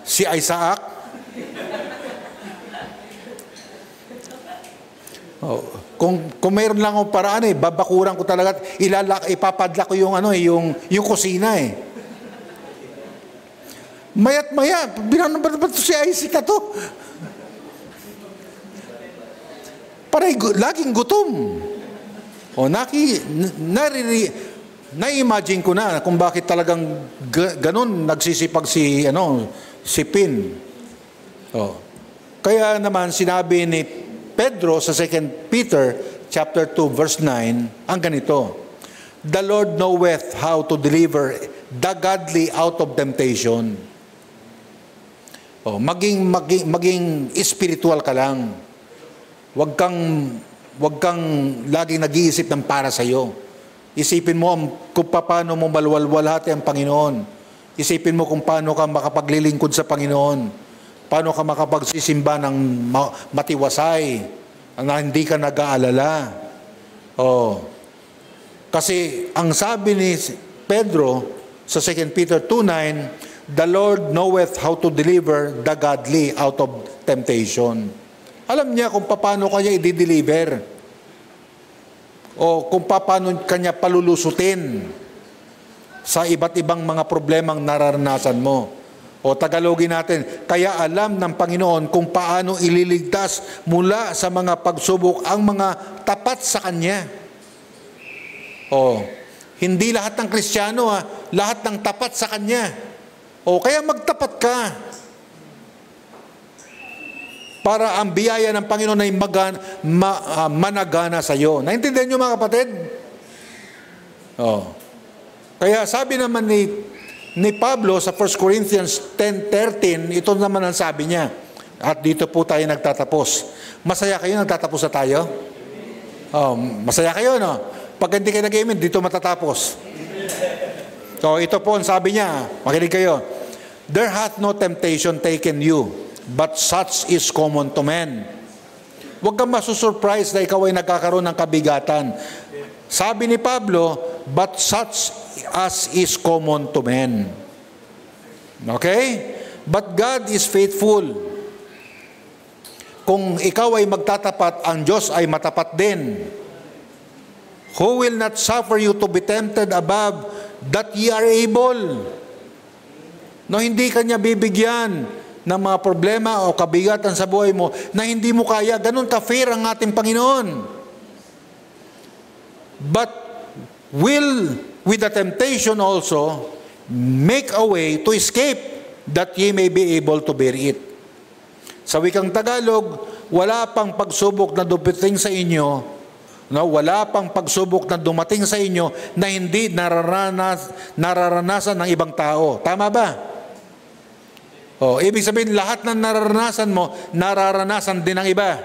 si Isaac, kung mayroon lang akong paraan babakuran ko talaga, ipapadla ko yung kusina eh. Maya't maya, binano ba si Isaac na to? Paray, laging gutom. Na-imagine ko na kung bakit talagang ganun nagsisipag si Pin. Kaya naman sinabi ni Pedro sa 2 Peter chapter 2 verse 9 ang ganito, the Lord knoweth how to deliver the godly out of temptation. Maging spiritual ka lang. Huwag kang laging nag-iisip ng para sa iyo. Isipin mo kung paano mo malwalwalhati ang Panginoon. Isipin mo kung paano ka makapaglilingkod sa Panginoon. Paano ka makapagsisimba ng matiwasay, na hindi ka nag-aalala. Kasi ang sabi ni Pedro sa 2 Peter 2:9, the Lord knoweth how to deliver the godly out of temptation. Alam niya kung paano kanya i-deliver. O kung paano kanya palulusutin sa iba't ibang mga problemang nararanasan mo. O Tagalogin natin, kaya alam ng Panginoon kung paano ililigtas mula sa mga pagsubok ang mga tapat sa Kanya. O, hindi lahat ng Kristiyano, lahat ng tapat sa Kanya. O, kaya magtapat ka. Para ang biyaya ng Panginoon ay managana sa iyo. Naintindihan niyo mga kapatid? O, kaya sabi naman ni Pablo sa 1 Corinthians 10:13, ito naman ang sabi niya. At dito po tayo nagtatapos. Masaya kayo nagtatapos na tayo? Oh, masaya kayo, no? Pag hindi kayo nag-amen, dito matatapos. So ito po ang sabi niya. Makinig kayo. There hath no temptation taken you, but such is common to men. Huwag kang masusurprise na ikaw ay nagkakaroon ng kabigatan. Sabi ni Pablo, but such as is common to men. Okay? But God is faithful. Kung ikaw ay magtatapat, ang Diyos ay matapat din. Who will not suffer you to be tempted above that ye are able? No, hindi kanya bibigyan ng mga problema o kabigatan sa buhay mo na hindi mo kaya. Ganun ka-fair ang ating Panginoon. But will, with the temptation also, make a way to escape, that ye may be able to bear it. Sa wikang Tagalog, wala pang pagsubok na dumating sa inyo, no? Wala pang pagsubok na dumating sa inyo na hindi nararanasan ng ibang tao. Tama ba? O, ibig sabihin, lahat ng nararanasan mo, nararanasan din ng iba.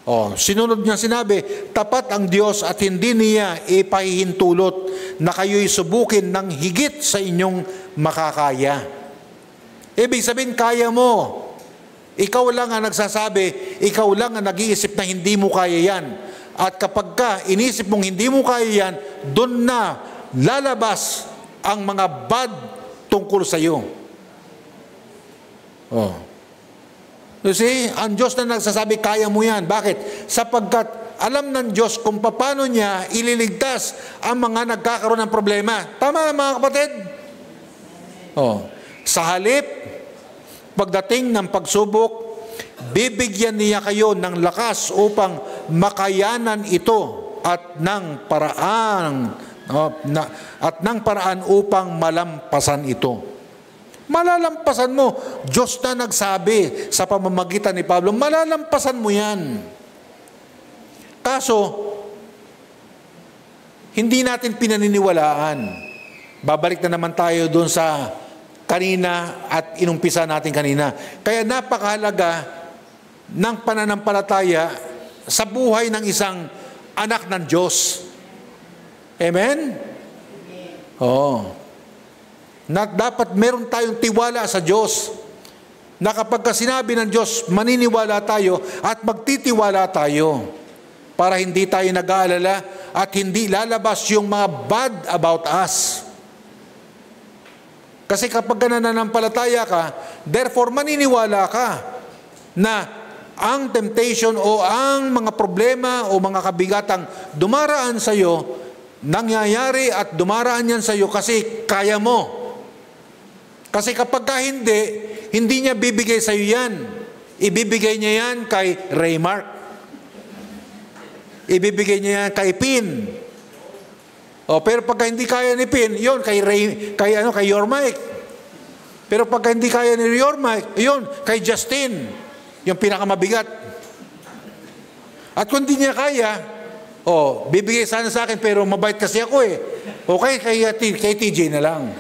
O, sinunod niya sinabi, tapat ang Diyos at hindi niya ipahihintulot na kayo'y subukin ng higit sa inyong makakaya. Ibig sabihin, kaya mo. Ikaw lang ang nagsasabi, ikaw lang ang nag-iisip na hindi mo kaya yan. At kapag ka inisip mong hindi mo kaya yan, doon na lalabas ang mga bad tungkol sa iyo. Oh. You see, ang Diyos na nagsasabi, kaya mo yan. Bakit? Sapagkat alam ng Diyos kung paano niya ililigtas ang mga nagkakaroon ng problema. Tama mga kapatid? Oh. Sa halip, pagdating ng pagsubok, bibigyan niya kayo ng lakas upang makayanan ito at ng paraan upang malampasan ito. Malalampasan mo. Diyos na nagsabi sa pamamagitan ni Pablo, malalampasan mo yan. Kaso, hindi natin pinaniniwalaan. Babalik na naman tayo doon sa kanina at inumpisa natin kanina. Kaya napakahalaga ng pananampalataya sa buhay ng isang anak ng Diyos. Amen? Oo. Na dapat meron tayong tiwala sa Diyos. Na kapag sinabi ng Diyos, maniniwala tayo at magtitiwala tayo para hindi tayo nag-aalala at hindi lalabas yung mga bad about us. Kasi kapag nananampalataya ka, therefore maniniwala ka na ang temptation o ang mga problema o mga kabigatang dumaraan sa iyo, nangyayari at dumaraan yan sa iyo kasi kaya mo. Kasi kapag hindi niya bibigay sa iyo yan. Ibibigay niya yan kay Raymark. Ibibigay niya yan kay Pin. Pero pag hindi kaya ni Pin, yun, kay Yormike. Pero pag hindi kaya ni Yormike, yun, kay Justin. Yung pinakamabigat. At kung hindi niya kaya, bibigay sana sa akin, pero mabait kasi ako eh. Okay, kay TJ na lang.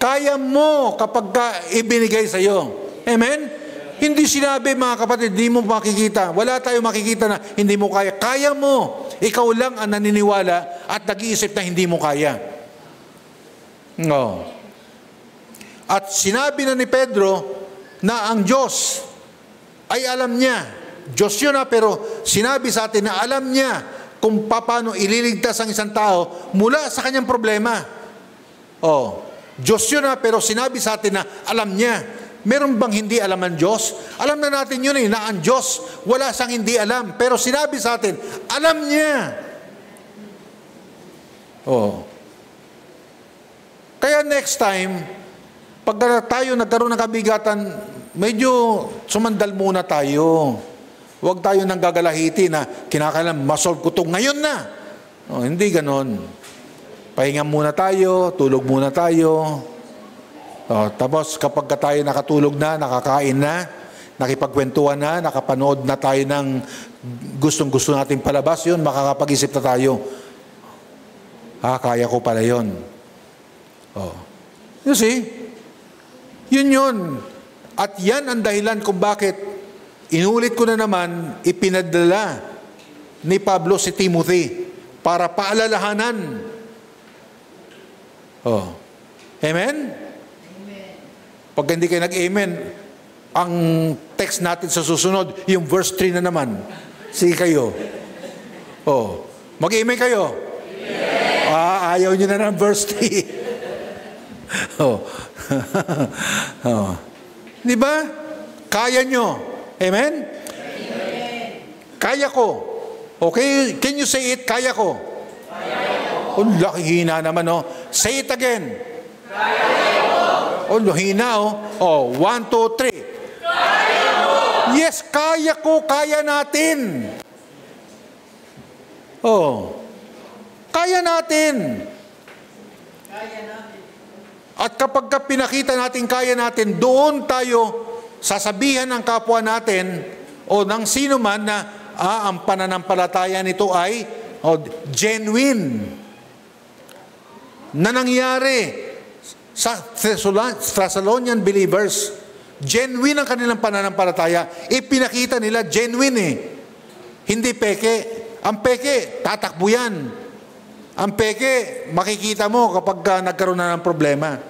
Kaya mo kapag ibinigay sa iyo. Amen? Hindi sinabi, mga kapatid, hindi mo makikita. Wala tayong makikita na hindi mo kaya. Kaya mo. Ikaw lang ang naniniwala at nag-iisip na hindi mo kaya. No. At sinabi na ni Pedro na ang Diyos ay alam niya. Diyos yun pero sinabi sa atin na alam niya kung paano ililigtas ang isang tao mula sa kanyang problema. Diyos yun pero sinabi sa atin na alam niya. Meron bang hindi alam ang Diyos? Alam na natin yun na ang Diyos wala siyang hindi alam. Pero sinabi sa atin, alam niya. Kaya next time, pag tayo nagkaroon ng kabigatan, medyo sumandal muna tayo. Huwag tayo nang gagalahiti na kinakailangan masolve ko ito ngayon na. Hindi ganon. Pahinga muna tayo, tulog muna tayo. Tapos kapag tayo nakatulog na, nakakain na, nakipagkwentuhan na, nakapanood na tayo ng gustong-gusto nating palabas, yun, makakapag-isip na tayo. Kaya ko pala yun. You see? Yun. At yan ang dahilan kung bakit, inulit ko na naman, ipinadala ni Pablo si Timothy para paalalahanan. Amen? Pag hindi kayo nag-amen, ang text natin sa susunod, yung verse 3 na naman. Sige kayo. Mag-amen kayo? Ayaw nyo na ng verse 3. Di ba? Kaya nyo. Amen? Kaya ko. Okay? Can you say it? Kaya ko. Laki hina naman, Say it again. Kaya ko. Hina, 1, 2, 3. Kaya ko. Yes, kaya ko. Kaya natin. Kaya natin. At kapag pinakita natin kaya natin, doon tayo sasabihan ng kapwa natin o ng sino man na ang pananampalataya nito ay genuine na nangyari sa Thessalonian believers. Genuine ang kanilang pananampalataya. Ipinakita nila genuine Hindi peke. Ang peke, tatakbo yan. Ang peke, makikita mo kapag nagkaroon na ng problema.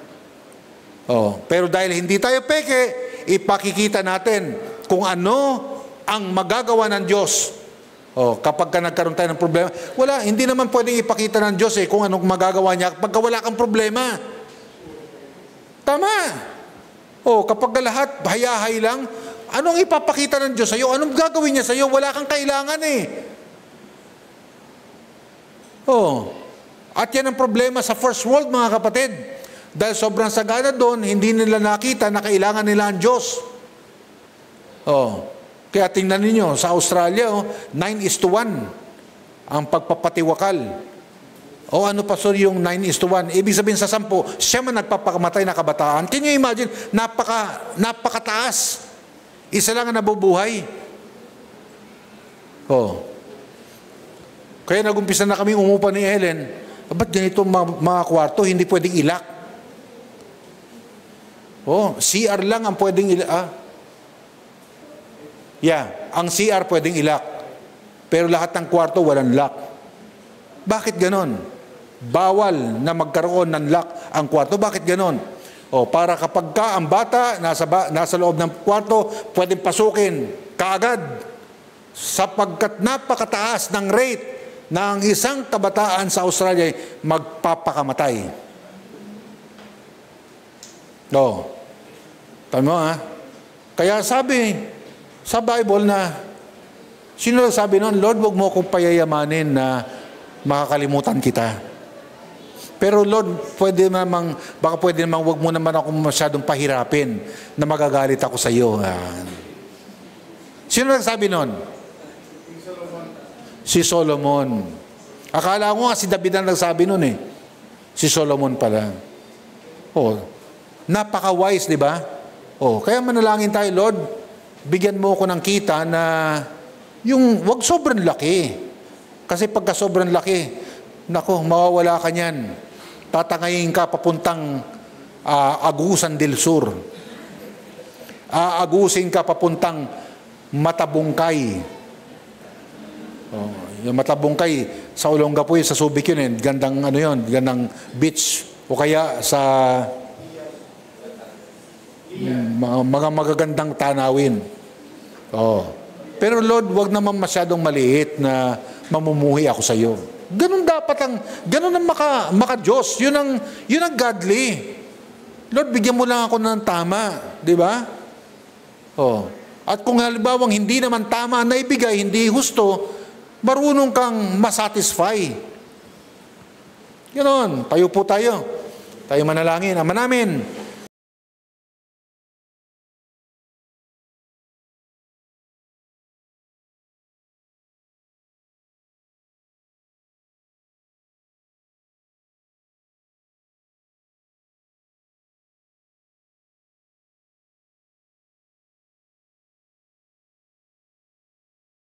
Pero dahil hindi tayo peke, ipakikita natin kung ano ang magagawa ng Diyos. Kapag nagkaroon tayo ng problema, hindi naman pwedeng ipakita ng Diyos kung anong magagawa niya kapag wala kang problema. Tama. Kapag lahat hayahay lang, anong ipapakita ng Diyos sa'yo? Anong gagawin niya sa'yo? Wala kang kailangan At yan ang problema sa first world, mga kapatid. Dahil sobrang sagana doon, hindi nila nakita na kailangan nila ang Diyos. Kaya tingnan ninyo, sa Australia, 9:1 ang pagpapatiwakal. Ano pa yung 9:1? Ibig sabihin sa 10, siya man nagpapakamatay na kabataan. Can you imagine? Napakataas. Isa lang ang nabubuhay. Kaya nagumpisa na kami umupa ni Ellen. Ba't ganito mga kwarto, hindi pwedeng ilak? CR lang ang pwedeng ilak. Ang CR pwedeng ilak. Pero lahat ng kwarto walang lock. Bakit ganon? Bawal na magkaroon ng lock ang kwarto. Bakit ganon? Para kapag ang bata nasa loob ng kwarto, pwedeng pasukin kaagad. Sapagkat napakataas ng rate na ang isang kabataan sa Australia magpapakamatay. Tama Kaya sabi sa Bible na, sino sabi noon, Lord, wag mo akong payayamanin na makakalimutan kita. Pero Lord, baka pwede namang wag mo naman ako masyadong pahirapin na magagalit ako sa iyo. Sino nagsabi noon? Si Solomon. Akala ko nga si David ang nagsabi noon Si Solomon pala. Napaka-wise, di ba? Kaya manalangin tayo, Lord, bigyan mo ko ng kita na yung wag sobrang laki. Kasi pagka sobrang laki, nako, mawawala ka niyan. Tatangayin ka papuntang Agusan del Sur. Aagusin ka papuntang Matabungkay. Yung Matabungkay sa Olongapoy, sa Subic yun Gandang gandang beach. O kaya sa mga magagandang tanawin. Pero Lord, wag naman masyadong maliit na mamumuhi ako sa iyo. Ganun ang maka-Diyos. Yun ang godly. Lord, bigyan mo lang ako ng tama, di ba? At kung halimbawang hindi naman tama na ibigay, hindi husto, marunong kang masatisfy. Ganon, tayo po tayo. Tayo manalangin. Ama namin,